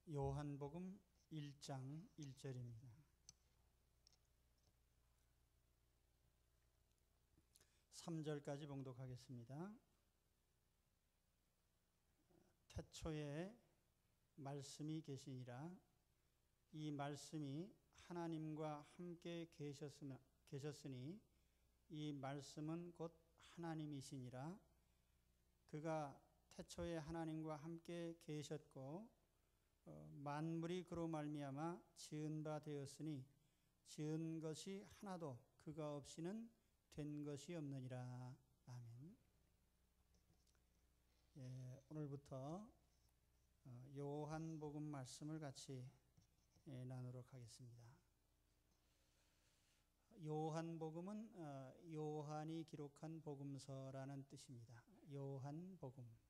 요한복음 1장 1절입니다. 3절까지 봉독하겠습니다. 태초에 말씀이 계시니라. 이 말씀이 하나님과 함께 계셨으니 이 말씀은 곧 하나님이시니라. 그가 태초에 하나님과 함께 계셨고 만물이 그로 말미암아 지은 바 되었으니 지은 것이 하나도 그가 없이는 된 것이 없느니라. 아멘. 오늘부터 요한복음 말씀을 같이 나누도록 하겠습니다. 요한복음은 요한이 기록한 복음서라는 뜻입니다. 요한복음.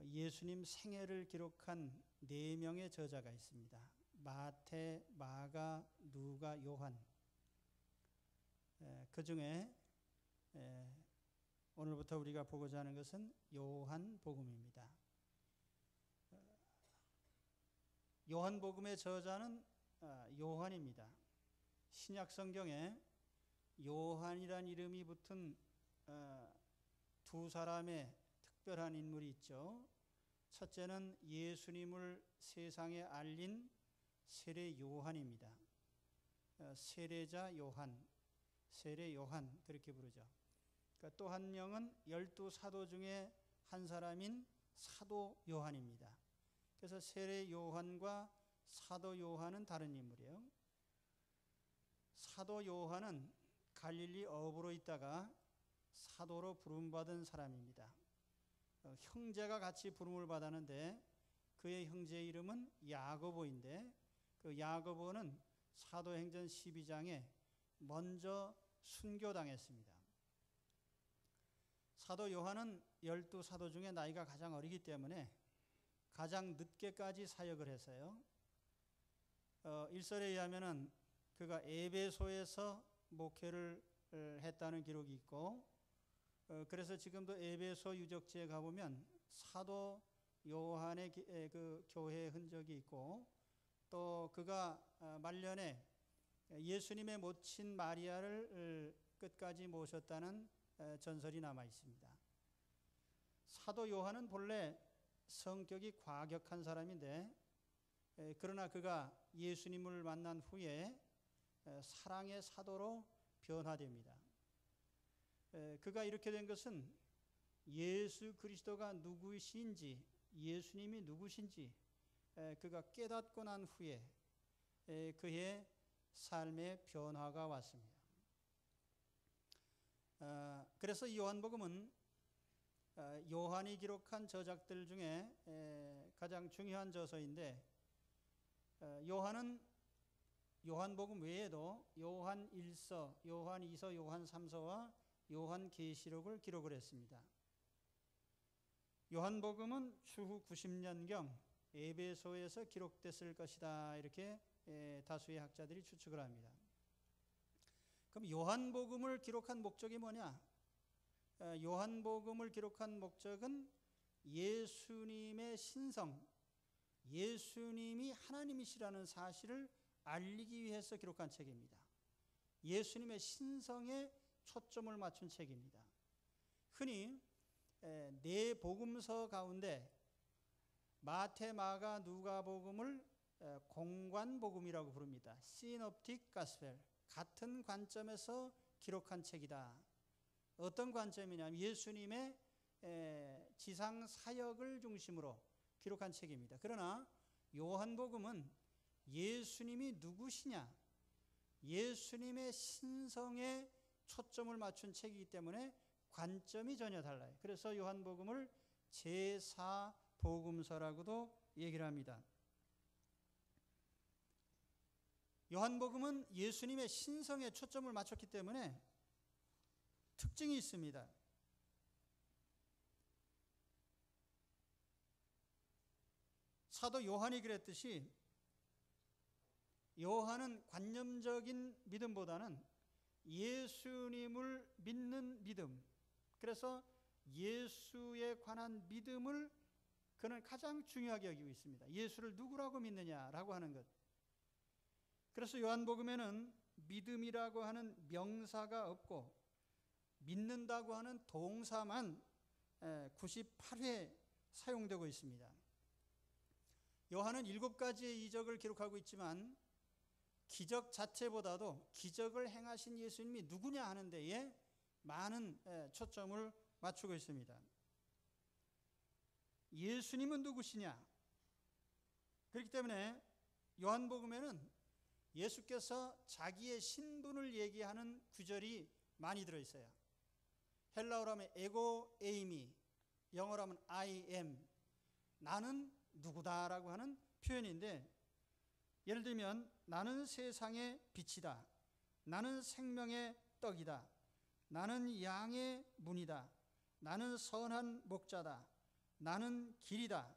예수님 생애를 기록한 4명의 저자가 있습니다. 마태, 마가, 누가, 요한. 그 중에 오늘부터 우리가 보고자 하는 것은 요한복음입니다. 요한복음의 저자는 요한입니다. 신약 성경에 요한이란 이름이 붙은 두 사람의 특별한 인물이 있죠. 첫째는 예수님을 세상에 알린 세례 요한입니다. 세례자 요한, 세례 요한 그렇게 부르죠. 또 한 명은 12사도 중에 한 사람인 사도 요한입니다. 그래서 세례 요한과 사도 요한은 다른 인물이에요. 사도 요한은 갈릴리 어부로 있다가 사도로 부름받은 사람입니다. 형제가 같이 부름을 받았는데 그의 형제의 이름은 야고보인데 그 야고보는 사도행전 12장에 먼저 순교당했습니다. 사도 요한은 12사도 중에 나이가 가장 어리기 때문에 가장 늦게까지 사역을 했어요. 일설에 의하면 그가 에베소에서 목회를 했다는 기록이 있고 그래서 지금도 에베소 유적지에 가보면 사도 요한의 그 교회의 흔적이 있고 또 그가 말년에 예수님의 모친 마리아를 끝까지 모셨다는 전설이 남아 있습니다. 사도 요한은 본래 성격이 과격한 사람인데 그러나 그가 예수님을 만난 후에 사랑의 사도로 변화됩니다. 그가 이렇게 된 것은 예수 그리스도가 누구신지 예수님이 누구신지 그가 깨닫고 난 후에 그의 삶의 변화가 왔습니다. 그래서 이 요한복음은 요한이 기록한 저작들 중에 가장 중요한 저서인데 요한은 요한복음 외에도 요한 1서, 요한 2서, 요한 3서와 요한 계시록을 기록을 했습니다. 요한복음은 추후 90년경 에베소에서 기록됐을 것이다 이렇게 다수의 학자들이 추측을 합니다. 그럼 요한복음을 기록한 목적이 뭐냐? 요한복음을 기록한 목적은 예수님의 신성, 예수님이 하나님이시라는 사실을 알리기 위해서 기록한 책입니다. 예수님의 신성에 초점을 맞춘 책입니다. 흔히 네 복음서 가운데 마태, 마가, 누가복음을 공관복음이라고 부릅니다. 시놉틱 가스펠, 같은 관점에서 기록한 책이다. 어떤 관점이냐면 예수님의 지상 사역을 중심으로 기록한 책입니다. 그러나 요한복음은 예수님이 누구시냐, 예수님의 신성에 초점을 맞춘 책이기 때문에 관점이 전혀 달라요. 그래서 요한복음을 제4복음서라고도 얘기를 합니다. 요한복음은 예수님의 신성에 초점을 맞췄기 때문에 특징이 있습니다. 사도 요한이 그랬듯이 요한은 관념적인 믿음보다는 예수님을 믿는 믿음, 그래서 예수에 관한 믿음을 그는 가장 중요하게 여기고 있습니다. 예수를 누구라고 믿느냐라고 하는 것. 그래서 요한복음에는 믿음이라고 하는 명사가 없고 믿는다고 하는 동사만 98회 사용되고 있습니다. 요한은 7가지의 이적을 기록하고 있지만 기적 자체보다도 기적을 행하신 예수님이 누구냐 하는 데에 많은 초점을 맞추고 있습니다. 예수님은 누구시냐? 그렇기 때문에 요한복음에는 예수께서 자기의 신분을 얘기하는 구절이 많이 들어있어요. 헬라어로 하면 에고 에이미, 영어로 하면 I am, 나는 누구다라고 하는 표현인데, 예를 들면 나는 세상의 빛이다, 나는 생명의 떡이다, 나는 양의 문이다, 나는 선한 목자다, 나는 길이다,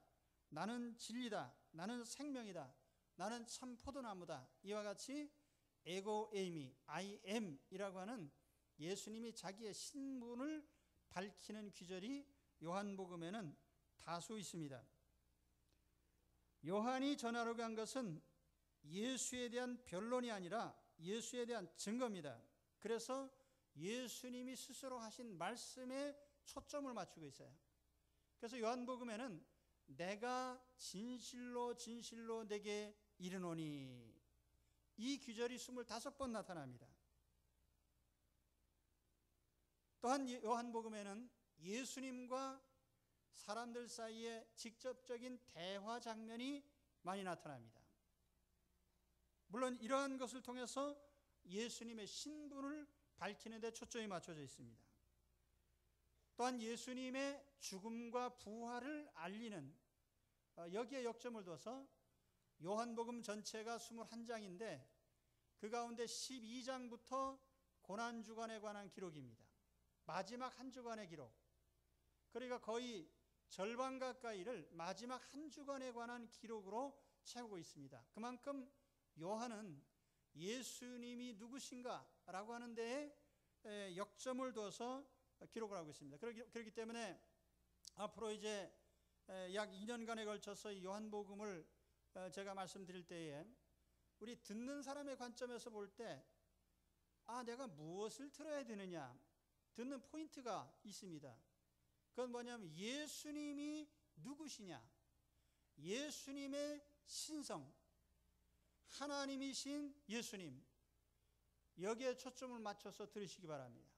나는 진리다, 나는 생명이다, 나는 참 포도나무다. 이와 같이 에고 에이미, I am 이라고 하는 예수님이 자기의 신분을 밝히는 구절이 요한복음에는 다수 있습니다. 요한이 전하러 간 것은 예수에 대한 변론이 아니라 예수에 대한 증거입니다. 그래서 예수님이 스스로 하신 말씀에 초점을 맞추고 있어요. 그래서 요한복음에는 내가 진실로 진실로 내게 이르노니, 이 구절이 25번 나타납니다. 또한 요한복음에는 예수님과 사람들 사이에 직접적인 대화 장면이 많이 나타납니다. 물론 이러한 것을 통해서 예수님의 신분을 밝히는 데 초점이 맞춰져 있습니다. 또한 예수님의 죽음과 부활을 알리는, 여기에 역점을 둬서 요한복음 전체가 21장인데 그 가운데 12장부터 고난주간에 관한 기록입니다. 마지막 한 주간의 기록. 그러니까 거의 절반 가까이를 마지막 한 주간에 관한 기록으로 채우고 있습니다. 그만큼 요한은 예수님이 누구신가 라고 하는 데에 역점을 둬서 기록을 하고 있습니다. 그렇기 때문에 앞으로 이제 약 2년간에 걸쳐서 이 요한복음을 제가 말씀드릴 때에 우리 듣는 사람의 관점에서 볼 때 내가 무엇을 들어야 되느냐, 듣는 포인트가 있습니다. 그건 뭐냐면 예수님이 누구시냐, 예수님의 신성, 하나님이신 예수님, 여기에 초점을 맞춰서 들으시기 바랍니다.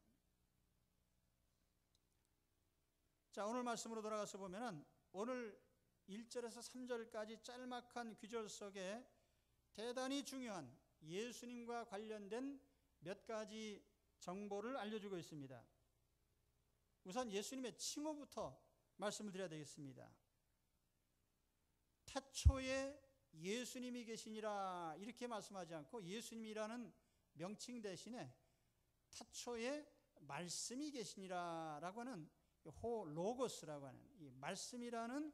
자, 오늘 말씀으로 돌아가서 보면은 오늘 1절에서 3절까지 짤막한 구절 속에 대단히 중요한 예수님과 관련된 몇 가지 정보를 알려주고 있습니다. 우선 예수님의 칭호부터 말씀을 드려야 되겠습니다. 태초에 예수님이 계시니라 이렇게 말씀하지 않고 예수님이라는 명칭 대신에 태초에 말씀이 계시니라 라고 하는 로고스라고 하는 이 말씀이라는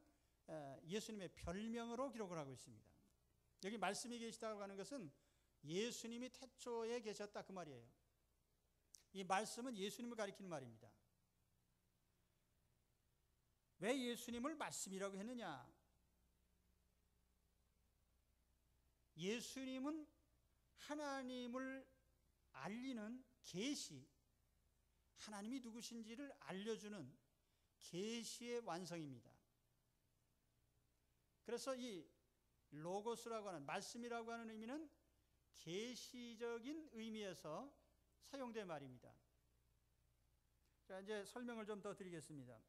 예수님의 별명으로 기록을 하고 있습니다. 여기 말씀이 계시다고 하는 것은 예수님이 태초에 계셨다 그 말이에요. 이 말씀은 예수님을 가리키는 말입니다. 왜 예수님을 말씀이라고 했느냐? 예수님은 하나님을 알리는 계시, 하나님이 누구신지를 알려주는 계시의 완성입니다. 그래서 이 로고스라고 하는 말씀이라고 하는 의미는 계시적인 의미에서 사용된 말입니다. 자, 이제 설명을 좀 더 드리겠습니다.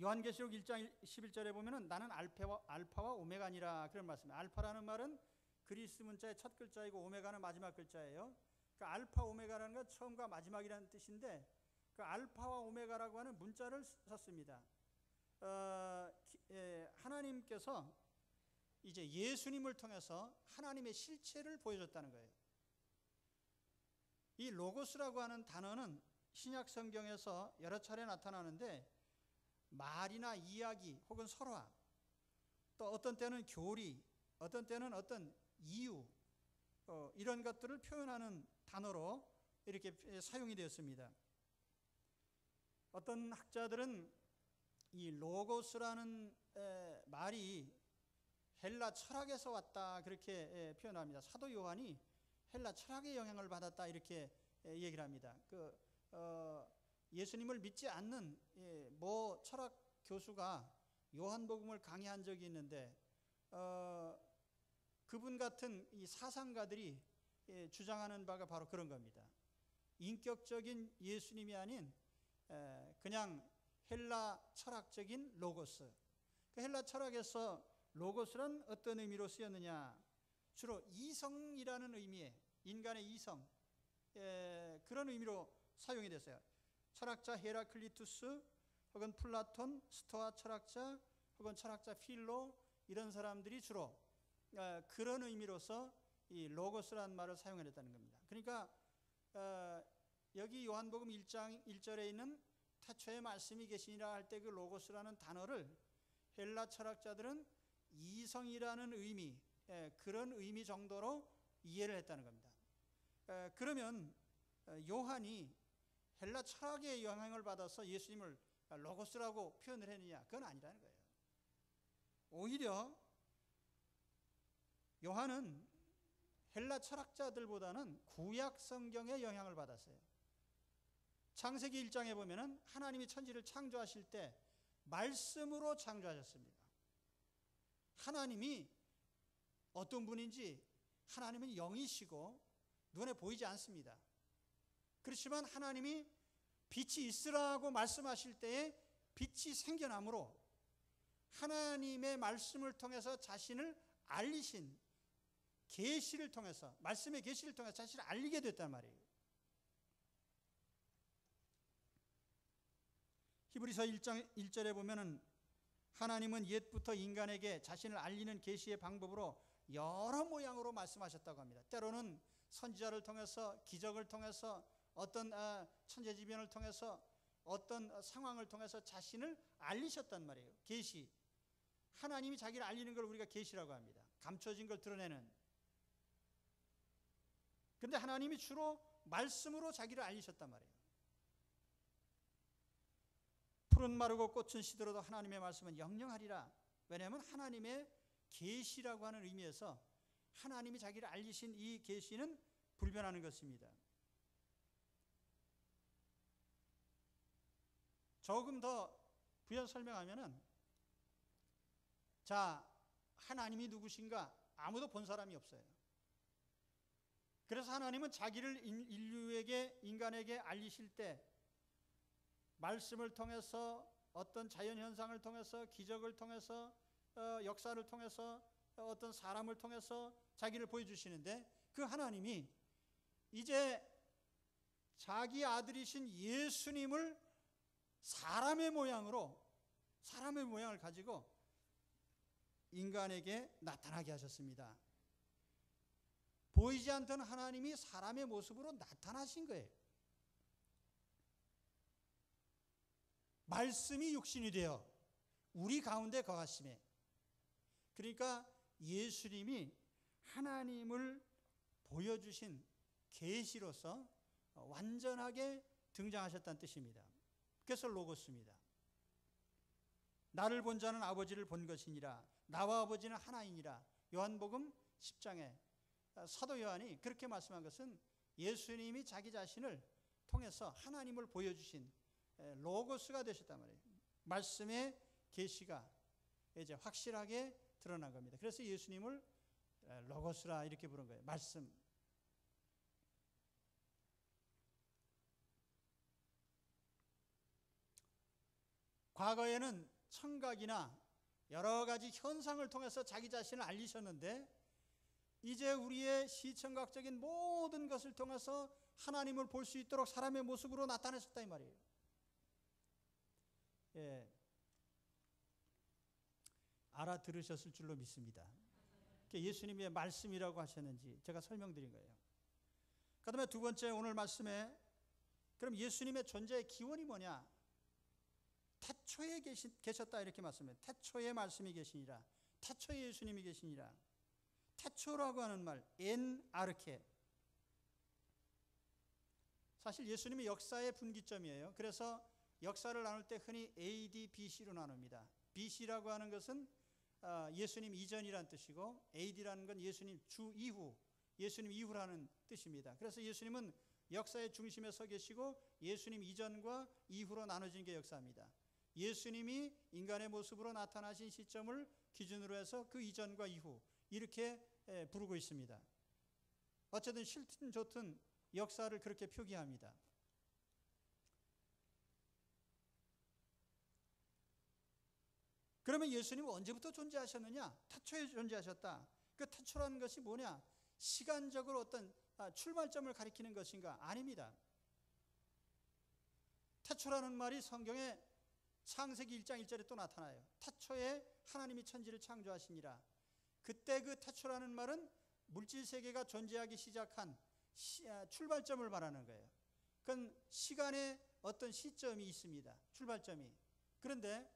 요한계시록 1장 11절에 보면은 나는 알파와 오메가니라 그런 말씀입니다. 알파라는 말은 그리스 문자의 첫 글자이고 오메가는 마지막 글자예요. 그 알파 오메가라는 건 처음과 마지막이라는 뜻인데 그 알파와 오메가라고 하는 문자를 썼습니다. 하나님께서 이제 예수님을 통해서 하나님의 실체를 보여줬다는 거예요. 이 로고스라고 하는 단어는 신약 성경에서 여러 차례 나타나는데 말이나 이야기 혹은 설화, 또 어떤 때는 교리, 어떤 때는 어떤 이유, 이런 것들을 표현하는 단어로 이렇게 사용이 되었습니다. 어떤 학자들은 이 로고스라는 말이 헬라 철학에서 왔다 그렇게 표현합니다. 사도 요한이 헬라 철학의 영향을 받았다 이렇게 얘기를 합니다. 예수님을 믿지 않는 모 철학 교수가 요한복음을 강의한 적이 있는데 그분 같은 이 사상가들이 주장하는 바가 바로 그런 겁니다. 인격적인 예수님이 아닌 그냥 헬라 철학적인 로고스. 그 헬라 철학에서 로고스란 어떤 의미로 쓰였느냐? 주로 이성이라는 의미의 인간의 이성 그런 의미로 사용이 됐어요. 철학자 헤라클리투스 혹은 플라톤, 스토아 철학자 혹은 철학자 필로 이런 사람들이 주로 그런 의미로서 이 로고스라는 말을 사용했다는 겁니다. 그러니까 여기 요한복음 1장 1절에 있는 태초에 말씀이 계시니라 할 때 그 로고스라는 단어를 헬라 철학자들은 이성이라는 의미, 그런 의미 정도로 이해를 했다는 겁니다. 그러면 요한이 헬라 철학의 영향을 받아서 예수님을 로고스라고 표현을 했느냐? 그건 아니라는 거예요. 오히려 요한은 헬라 철학자들보다는 구약 성경의 영향을 받았어요. 창세기 1장에 보면은 하나님이 천지를 창조하실 때 말씀으로 창조하셨습니다. 하나님이 어떤 분인지 하나님은 영이시고 눈에 보이지 않습니다. 그렇지만 하나님이 빛이 있으라고 말씀하실 때에 빛이 생겨나므로 하나님의 말씀을 통해서 자신을 알리신 계시를 통해서 말씀의 계시를 통해서 자신을 알리게 됐단 말이에요. 히브리서 1장 1절에 보면은 하나님은 옛부터 인간에게 자신을 알리는 계시의 방법으로 여러 모양으로 말씀하셨다고 합니다. 때로는 선지자를 통해서, 기적을 통해서, 어떤 천재지변을 통해서, 어떤 상황을 통해서 자신을 알리셨단 말이에요. 계시. 하나님이 자기를 알리는 걸 우리가 계시라고 합니다. 감춰진 걸 드러내는. 그런데 하나님이 주로 말씀으로 자기를 알리셨단 말이에요. 푸른 마르고 꽃은 시들어도 하나님의 말씀은 영영하리라. 왜냐하면 하나님의 계시라고 하는 의미에서 하나님이 자기를 알리신 이 계시는 불변하는 것입니다. 조금 더 부연 설명하면은, 자, 하나님이 누구신가? 아무도 본 사람이 없어요. 그래서 하나님은 자기를 인간에게 알리실 때 말씀을 통해서, 어떤 자연현상을 통해서, 기적을 통해서, 역사를 통해서, 어떤 사람을 통해서 자기를 보여주시는데, 그 하나님이 이제 자기 아들이신 예수님을 사람의 모양을 가지고 인간에게 나타나게 하셨습니다. 보이지 않던 하나님이 사람의 모습으로 나타나신 거예요. 말씀이 육신이 되어 우리 가운데 거하심에, 그러니까 예수님이 하나님을 보여주신 계시로서 완전하게 등장하셨다는 뜻입니다. 그래서 로고스입니다. 나를 본 자는 아버지를 본 것이니라. 나와 아버지는 하나이니라. 요한복음 10장에 사도 요한이 그렇게 말씀한 것은 예수님이 자기 자신을 통해서 하나님을 보여주신 로고스가 되셨단 말이에요. 말씀의 계시가 이제 확실하게 드러난 겁니다. 그래서 예수님을 로고스라 이렇게 부른 거예요. 말씀. 과거에는 청각이나 여러 가지 현상을 통해서 자기 자신을 알리셨는데, 이제 우리의 시청각적인 모든 것을 통해서 하나님을 볼 수 있도록 사람의 모습으로 나타나셨다 이 말이에요. 알아들으셨을 줄로 믿습니다. 예수님의 말씀이라고 하셨는지 제가 설명드린 거예요. 그 다음에 두 번째, 오늘 말씀에 그럼 예수님의 존재의 기원이 뭐냐? 태초에 계셨다 이렇게 말씀해요. 태초에 말씀이 계시니라. 태초에 예수님이 계시니라. 태초라고 하는 말, 엔 아르케. 사실 예수님이 역사의 분기점이에요. 그래서 역사를 나눌 때 흔히 AD, BC로 나눕니다. BC라고 하는 것은 예수님 이전이란 뜻이고 AD라는 건 예수님 주 이후, 예수님 이후라는 뜻입니다. 그래서 예수님은 역사의 중심에 서 계시고 예수님 이전과 이후로 나눠진 게 역사입니다. 예수님이 인간의 모습으로 나타나신 시점을 기준으로 해서 그 이전과 이후 이렇게 부르고 있습니다. 어쨌든 싫든 좋든 역사를 그렇게 표기합니다. 그러면 예수님은 언제부터 존재하셨느냐? 태초에 존재하셨다. 그 태초라는 것이 뭐냐? 시간적으로 어떤 출발점을 가리키는 것인가? 아닙니다. 태초라는 말이 성경에 창세기 1장 1절에 또 나타나요. 태초에 하나님이 천지를 창조하시니라. 그때 그 태초라는 말은 물질 세계가 존재하기 시작한 출발점을 말하는 거예요. 그건 시간의 어떤 시점이 있습니다. 출발점이. 그런데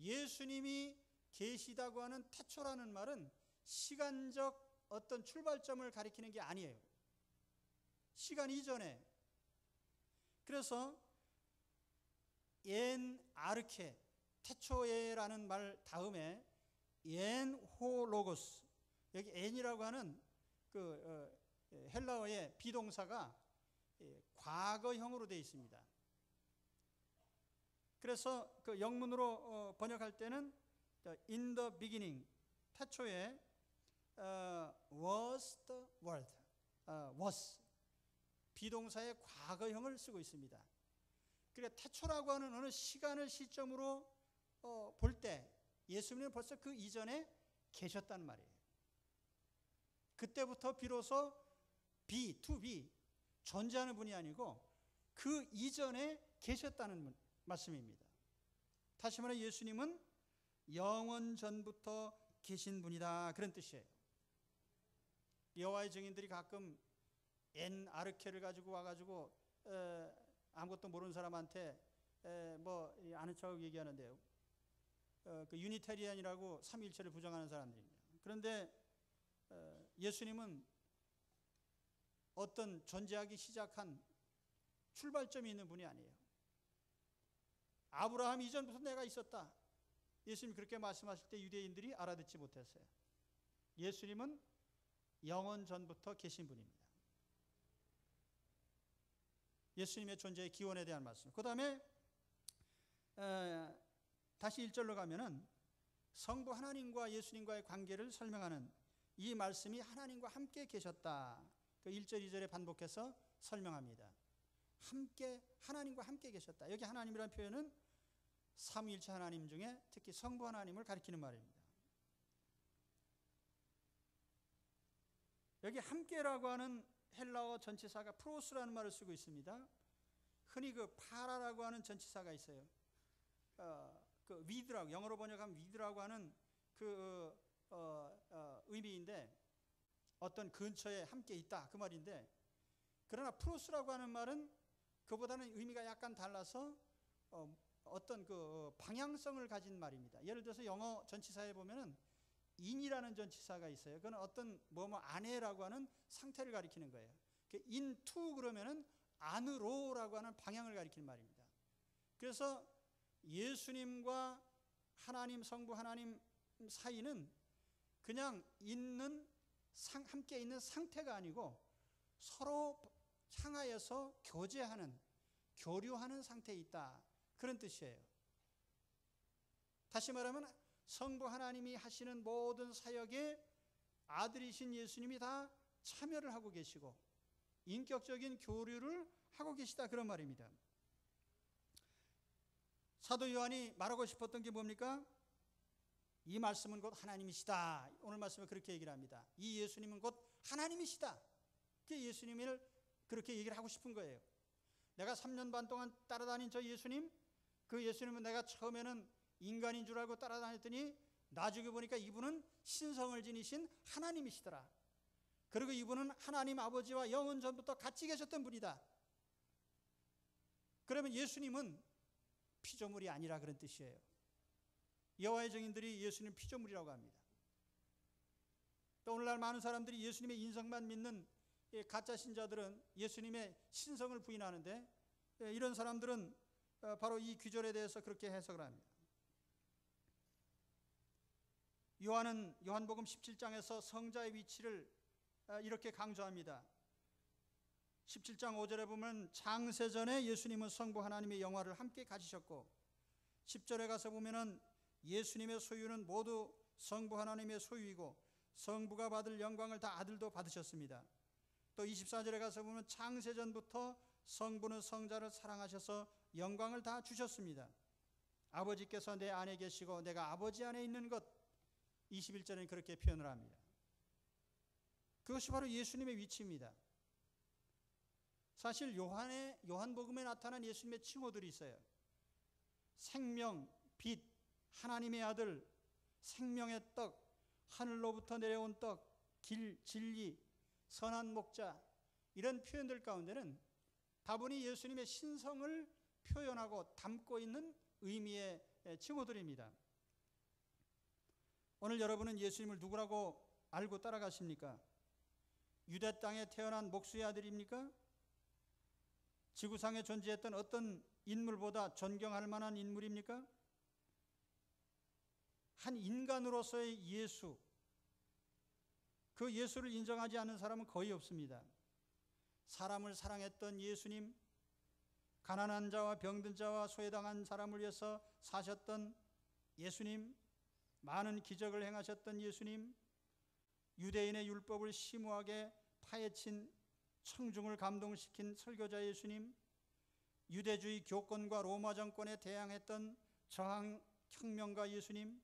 예수님이 계시다고 하는 태초라는 말은 시간적 어떤 출발점을 가리키는 게 아니에요. 시간 이전에. 그래서 엔 아르케 태초에라는 말 다음에 엔 호 로고스, 여기 엔이라고 하는 그 헬라어의 비동사가 과거형으로 되어 있습니다. 그래서 그 영문으로 번역할 때는 in the beginning, 태초에 was the word, was 비동사의 과거형을 쓰고 있습니다. 그러니까 태초라고 하는 어느 시간을 시점으로 볼 때 예수님은 벌써 그 이전에 계셨단 말이에요. 그때부터 비로소 to be 존재하는 분이 아니고 그 이전에 계셨다는 말씀입니다. 다시 말해 예수님은 영원 전부터 계신 분이다, 그런 뜻이에요. 여호와의 증인들이 가끔 엔 아르케를 가지고 와가지고 아무것도 모르는 사람한테 뭐 아는 척 얘기하는데요. 그 유니테리안이라고 삼위일체를 부정하는 사람들입니다. 그런데 예수님은 어떤 존재하기 시작한 출발점이 있는 분이 아니에요. 아브라함 이전부터 내가 있었다. 예수님이 그렇게 말씀하실 때 유대인들이 알아듣지 못했어요. 예수님은 영원 전부터 계신 분입니다. 예수님의 존재의 기원에 대한 말씀. 그 다음에 다시 1절로 가면은 성부 하나님과 예수님과의 관계를 설명하는 이 말씀이 하나님과 함께 계셨다. 그 1절 2절에 반복해서 설명합니다. 함께, 하나님과 함께 계셨다. 여기 하나님이라는 표현은 삼위일체 하나님 중에 특히 성부 하나님을 가리키는 말입니다. 여기 함께라고 하는 헬라어 전치사가 프로스라는 말을 쓰고 있습니다. 흔히 그 파라라고 하는 전치사가 있어요. 그 위드라고, 영어로 번역하면 위드라고 하는 그 의미인데 어떤 근처에 함께 있다, 그 말인데, 그러나 프로스라고 하는 말은 그보다는 의미가 약간 달라서 어떤 그 방향성을 가진 말입니다. 예를 들어서 영어 전치사에 보면은 in이라는 전치사가 있어요. 그건 어떤 뭐뭐 안에라고 하는 상태를 가리키는 거예요. into 그러면은 안으로라고 하는 방향을 가리키는 말입니다. 그래서 예수님과 하나님, 성부 하나님 사이는 그냥 함께 있는 상태가 아니고 서로 향하여서 교제하는, 교류하는 상태에 있다, 그런 뜻이에요. 다시 말하면 성부 하나님이 하시는 모든 사역에 아들이신 예수님이 다 참여를 하고 계시고 인격적인 교류를 하고 계시다, 그런 말입니다. 사도 요한이 말하고 싶었던 게 뭡니까? 이 말씀은 곧 하나님이시다. 오늘 말씀에 그렇게 얘기를 합니다. 이 예수님은 곧 하나님이시다. 그 예수님을 그렇게 얘기를 하고 싶은 거예요. 내가 3년 반 동안 따라다닌 저 예수님, 그 예수님은 내가 처음에는 인간인 줄 알고 따라다녔더니 나중에 보니까 이분은 신성을 지니신 하나님이시더라. 그리고 이분은 하나님 아버지와 영원 전부터 같이 계셨던 분이다. 그러면 예수님은 피조물이 아니라, 그런 뜻이에요. 여호와의 증인들이 예수님 피조물이라고 합니다. 또 오늘날 많은 사람들이 예수님의 인성만 믿는 가짜 신자들은 예수님의 신성을 부인하는데, 이런 사람들은 바로 이 귀절에 대해서 그렇게 해석을 합니다. 요한은 요한복음 17장에서 성자의 위치를 이렇게 강조합니다. 17장 5절에 보면 창세전에 예수님은 성부 하나님의 영화를 함께 가지셨고, 10절에 가서 보면은 예수님의 소유는 모두 성부 하나님의 소유이고 성부가 받을 영광을 다 아들도 받으셨습니다. 또 24절에 가서 보면 창세전부터 성부는 성자를 사랑하셔서 영광을 다 주셨습니다. 아버지께서 내 안에 계시고 내가 아버지 안에 있는 것, 21절에는 그렇게 표현을 합니다. 그것이 바로 예수님의 위치입니다. 사실 요한복음에 나타난 예수님의 칭호들이 있어요. 생명, 빛, 하나님의 아들, 생명의 떡, 하늘로부터 내려온 떡, 길, 진리, 선한 목자, 이런 표현들 가운데는 다분히 예수님의 신성을 표현하고 담고 있는 의미의 칭호들입니다. 오늘 여러분은 예수님을 누구라고 알고 따라가십니까? 유대 땅에 태어난 목수의 아들입니까? 지구상에 존재했던 어떤 인물보다 존경할 만한 인물입니까? 한 인간으로서의 예수, 그 예수를 인정하지 않는 사람은 거의 없습니다. 사람을 사랑했던 예수님, 가난한 자와 병든 자와 소외당한 사람을 위해서 사셨던 예수님, 많은 기적을 행하셨던 예수님, 유대인의 율법을 심오하게 파헤친 청중을 감동시킨 설교자 예수님, 유대주의 교권과 로마 정권에 대항했던 저항혁명가 예수님,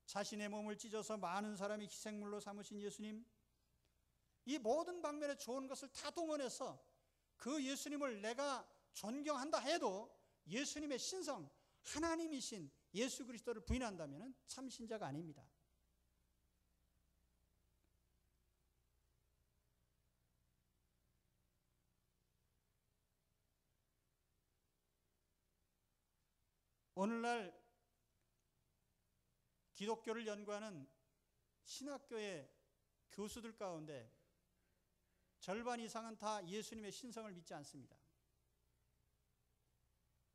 자신의 몸을 찢어서 많은 사람이 희생물로 삼으신 예수님, 이 모든 방면에 좋은 것을 다 동원해서 그 예수님을 내가 존경한다 해도 예수님의 신성, 하나님이신 예수 그리스도를 부인한다면 참 신자가 아닙니다. 오늘날 기독교를 연구하는 신학교의 교수들 가운데 절반 이상은 다 예수님의 신성을 믿지 않습니다.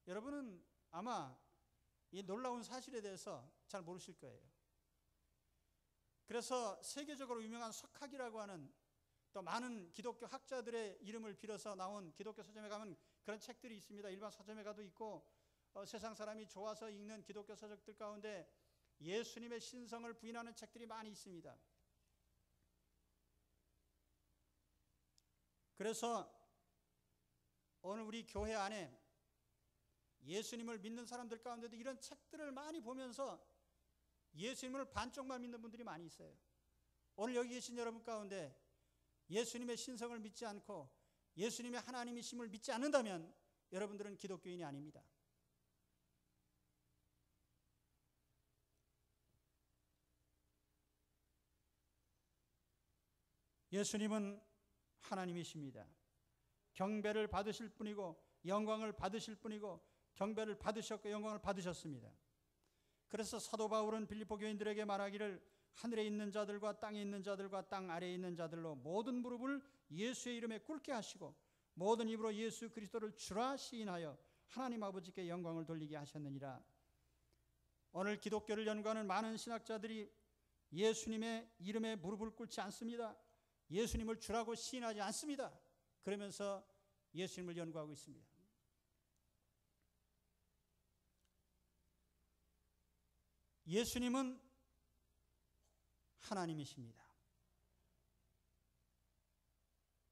여러분은 아마 이 놀라운 사실에 대해서 잘 모르실 거예요. 그래서 세계적으로 유명한 석학이라고 하는 또 많은 기독교 학자들의 이름을 빌어서 나온 기독교 서점에 가면 그런 책들이 있습니다. 일반 서점에 가도 있고 세상 사람이 좋아서 읽는 기독교 서적들 가운데 예수님의 신성을 부인하는 책들이 많이 있습니다. 그래서 오늘 우리 교회 안에 예수님을 믿는 사람들 가운데도 이런 책들을 많이 보면서 예수님을 반쪽만 믿는 분들이 많이 있어요. 오늘 여기 계신 여러분 가운데 예수님의 신성을 믿지 않고 예수님의 하나님이심을 믿지 않는다면 여러분들은 기독교인이 아닙니다. 예수님은 하나님이십니다. 경배를 받으실 분이고 영광을 받으실 분이고 경배를 받으셨고 영광을 받으셨습니다. 그래서 사도 바울은 빌립보 교인들에게 말하기를 하늘에 있는 자들과 땅에 있는 자들과 땅 아래에 있는 자들로 모든 무릎을 예수의 이름에 꿇게 하시고 모든 입으로 예수 그리스도를 주라 시인하여 하나님 아버지께 영광을 돌리게 하셨느니라. 오늘 기독교를 연구하는 많은 신학자들이 예수님의 이름에 무릎을 꿇지 않습니다. 예수님을 주라고 시인하지 않습니다. 그러면서 예수님을 연구하고 있습니다. 예수님은 하나님이십니다.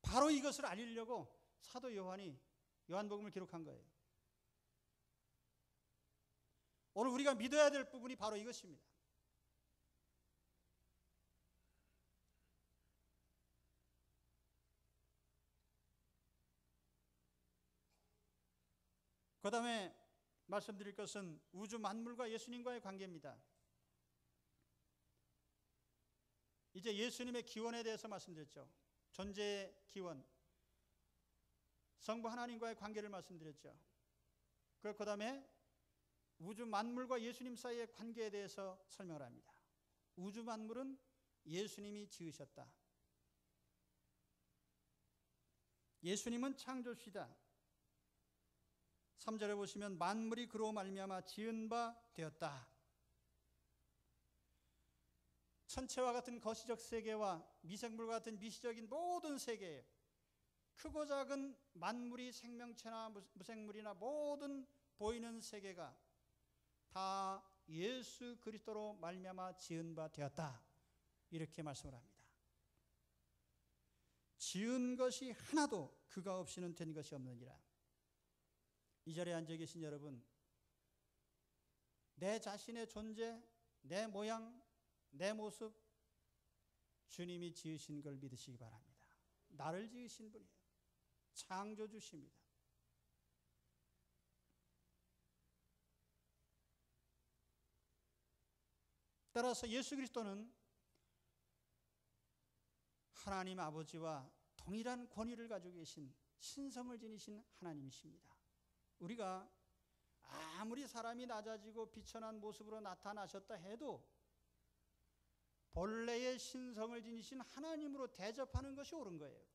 바로 이것을 알리려고 사도 요한이 요한복음을 기록한 거예요. 오늘 우리가 믿어야 될 부분이 바로 이것입니다. 그 다음에 말씀드릴 것은 우주 만물과 예수님과의 관계입니다. 이제 예수님의 기원에 대해서 말씀드렸죠. 존재의 기원, 성부 하나님과의 관계를 말씀드렸죠. 그 다음에 우주 만물과 예수님 사이의 관계에 대해서 설명을 합니다. 우주 만물은 예수님이 지으셨다. 예수님은 창조주시다. 3절에 보시면 만물이 그로 말미암아 지은 바 되었다. 천체와 같은 거시적 세계와 미생물과 같은 미시적인 모든 세계에 크고 작은 만물이 생명체나 무생물이나 모든 보이는 세계가 다 예수 그리스도로 말미암아 지은 바 되었다. 이렇게 말씀을 합니다. 지은 것이 하나도 그가 없이는 된 것이 없느니라. 이 자리에 앉아 계신 여러분, 내 자신의 존재, 내 모양, 내 모습 주님이 지으신 걸 믿으시기 바랍니다. 나를 지으신 분이에요. 창조주십니다. 따라서 예수 그리스도는 하나님 아버지와 동일한 권위를 가지고 계신 신성을 지니신 하나님이십니다. 우리가 아무리 사람이 낮아지고 비천한 모습으로 나타나셨다 해도 본래의 신성을 지니신 하나님으로 대접하는 것이 옳은 거예요.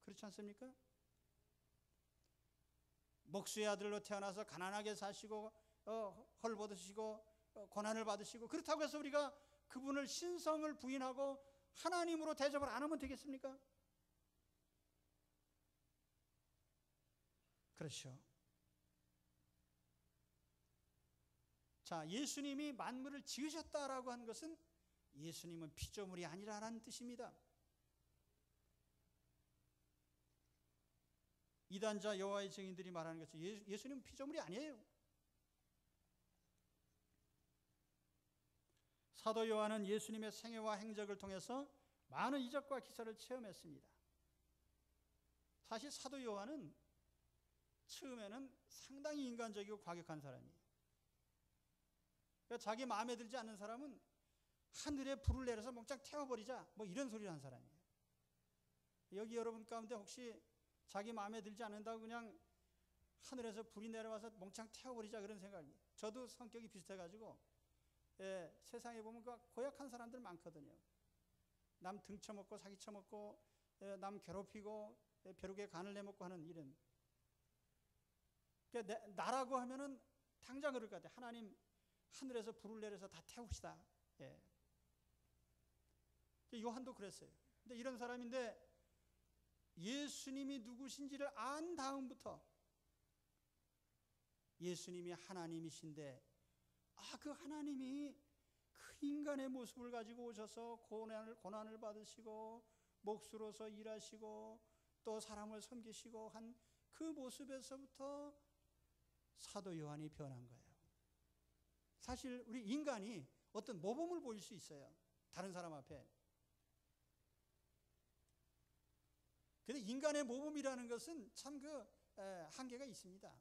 그렇지 않습니까? 목수의 아들로 태어나서 가난하게 사시고 헐벗으시고 고난을 받으시고 그렇다고 해서 우리가 그분을 신성을 부인하고 하나님으로 대접을 안 하면 되겠습니까? 그렇죠. 자, 예수님이 만물을 지으셨다라고 한 것은 예수님은 피조물이 아니라라는 뜻입니다. 이단자 여호와의 증인들이 말하는 것처럼 예수님은 피조물이 아니에요. 사도 요한은 예수님의 생애와 행적을 통해서 많은 이적과 기사를 체험했습니다. 사실 사도 요한은 처음에는 상당히 인간적이고 과격한 사람이에요. 그러니까 자기 마음에 들지 않는 사람은 하늘에 불을 내려서 몽땅 태워버리자 뭐 이런 소리를 한 사람이에요. 여기 여러분 가운데 혹시 자기 마음에 들지 않는다고 그냥 하늘에서 불이 내려와서 몽땅 태워버리자 그런 생각이에요. 저도 성격이 비슷해가지고 세상에 보면 고약한 사람들 많거든요. 남 등쳐먹고 사기쳐먹고 남 괴롭히고 벼룩에 간을 내먹고 하는 이런. 그러니까 나라고 하면은 당장 그럴 것 같아요. 하나님 하늘에서 불을 내려서 다 태웁시다. 요한도 그랬어요. 근데 이런 사람인데 예수님이 누구신지를 안 다음부터 예수님이 하나님이신데 그 하나님이 그 인간의 모습을 가지고 오셔서 고난을 받으시고 목수로서 일하시고 또 사람을 섬기시고 한 그 모습에서부터 사도 요한이 변한 거예요. 사실 우리 인간이 어떤 모범을 보일 수 있어요. 다른 사람 앞에. 근데 인간의 모범이라는 것은 참 한계가 있습니다.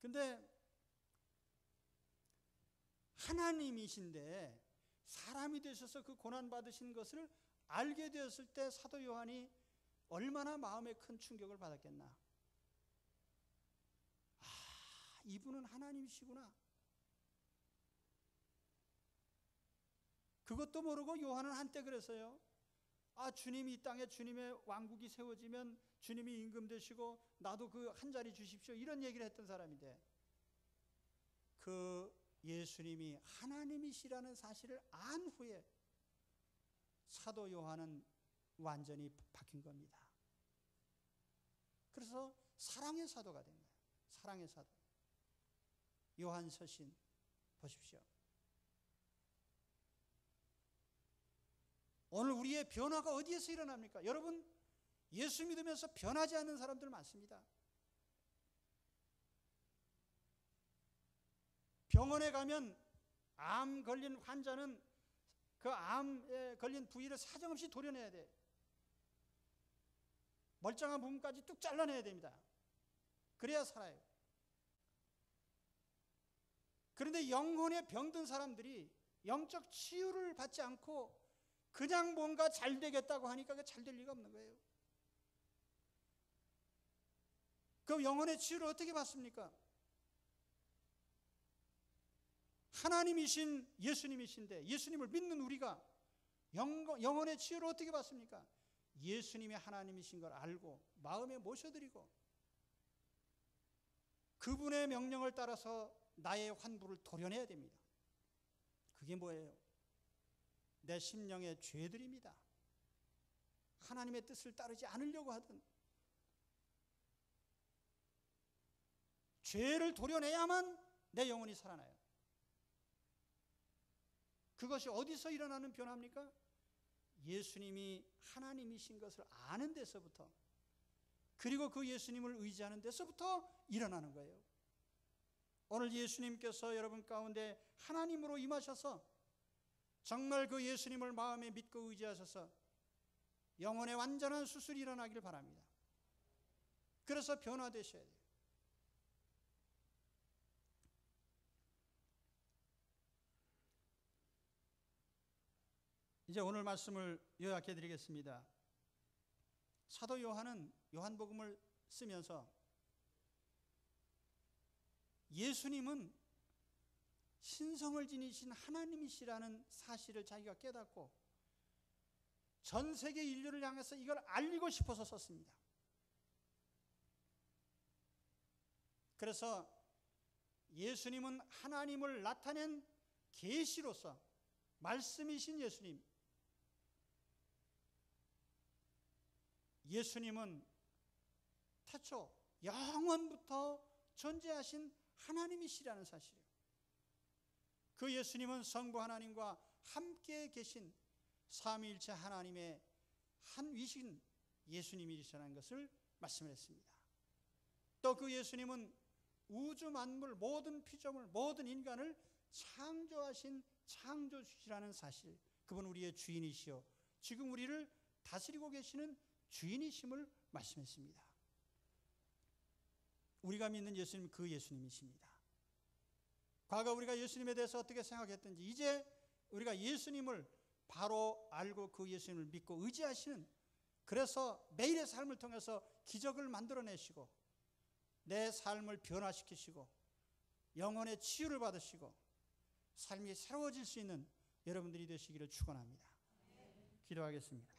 근데 하나님이신데 사람이 되셔서 그 고난받으신 것을 알게 되었을 때 사도 요한이 얼마나 마음에 큰 충격을 받았겠나. 이분은 하나님이시구나. 그것도 모르고 요한은 한때 그랬어요. 주님이 이 땅에 주님의 왕국이 세워지면 주님이 임금 되시고 나도 그 한 자리 주십시오. 이런 얘기를 했던 사람인데 그 예수님이 하나님이시라는 사실을 안 후에 사도 요한은 완전히 바뀐 겁니다. 그래서 사랑의 사도가 된 거예요. 사랑의 사도. 요한 서신 보십시오. 오늘 우리의 변화가 어디에서 일어납니까? 여러분, 예수 믿으면서 변하지 않는 사람들 많습니다. 병원에 가면 암 걸린 환자는 그 암에 걸린 부위를 사정없이 도려내야 돼. 멀쩡한 부분까지 뚝 잘라내야 됩니다. 그래야 살아요. 그런데 영혼에 병든 사람들이 영적 치유를 받지 않고 그냥 뭔가 잘 되겠다고 하니까 그게 잘 될 리가 없는 거예요. 그럼 영혼의 치유를 어떻게 받습니까? 하나님이신 예수님이신데 예수님을 믿는 우리가 영혼의 치유를 어떻게 받습니까? 예수님이 하나님이신 걸 알고 마음에 모셔드리고 그분의 명령을 따라서 나의 환부를 도려내야 됩니다. 그게 뭐예요? 내 심령의 죄들입니다. 하나님의 뜻을 따르지 않으려고 하던 죄를 도려내야만 내 영혼이 살아나요. 그것이 어디서 일어나는 변화입니까? 예수님이 하나님이신 것을 아는 데서부터, 그리고 그 예수님을 의지하는 데서부터 일어나는 거예요. 오늘 예수님께서 여러분 가운데 하나님으로 임하셔서 정말 그 예수님을 마음에 믿고 의지하셔서 영혼의 완전한 수술이 일어나길 바랍니다. 그래서 변화되셔야 돼요. 이제 오늘 말씀을 요약해 드리겠습니다. 사도 요한은 요한복음을 쓰면서 예수님은 신성을 지니신 하나님이시라는 사실을 자기가 깨닫고 전 세계 인류를 향해서 이걸 알리고 싶어서 썼습니다. 그래서 예수님은 하나님을 나타낸 계시로서 말씀이신 예수님, 예수님은 태초 영원부터 존재하신 하나님이시라는 사실이에요. 그 예수님은 성부 하나님과 함께 계신 삼위일체 하나님의 한 위신 예수님이시라는 것을 말씀을 했습니다. 또 그 예수님은 우주 만물 모든 피조물 모든 인간을 창조하신 창조주시라는 사실, 그분 우리의 주인이시요 지금 우리를 다스리고 계시는 주인이심을 말씀했습니다. 우리가 믿는 예수님, 그 예수님이십니다. 과거 우리가 예수님에 대해서 어떻게 생각했든지 이제 우리가 예수님을 바로 알고 그 예수님을 믿고 의지하시는, 그래서 매일의 삶을 통해서 기적을 만들어내시고 내 삶을 변화시키시고 영혼의 치유를 받으시고 삶이 새로워질 수 있는 여러분들이 되시기를 축원합니다. 기도하겠습니다.